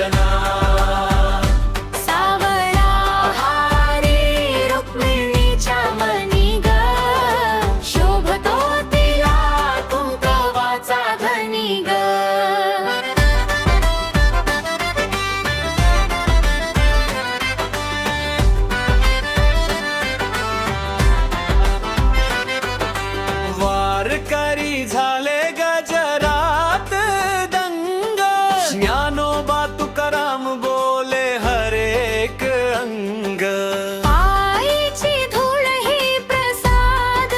अर्चना सावळा हारी रुक्मिणीच्या मनी ग शोभतो तिला कुंकवाचा धनी ग वारकरी झाले गजरात दंग ज्ञानोबा तुकाराम बोले हरेक अंग आईची धूळ ही प्रसाद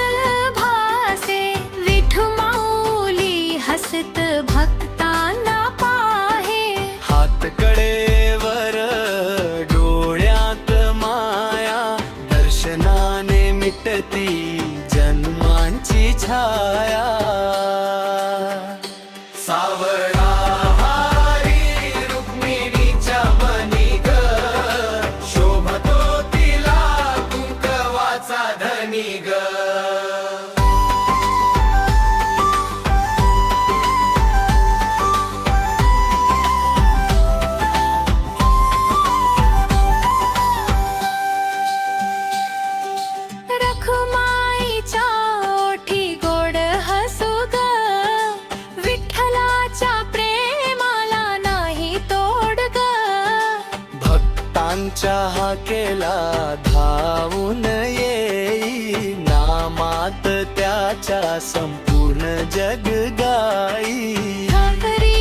भासे विठू माऊली हसत भक्तांना पाहे हात कडेवर डोळ्यात माया दर्शनाने मिटती जन्मांची छाया सावळा हारी रुक्मिणीच्या मनी ग शोभतो तिला कुंकवाचा धनी ग रखुमाईच्या ओठी गोड हसू ग विठ्ठलाच्या प्रेमाला नाही तोड ग भक्तांच्या हाकेला धावून येई नामात त्याच्या संपूर्ण जग गाई ठाकरी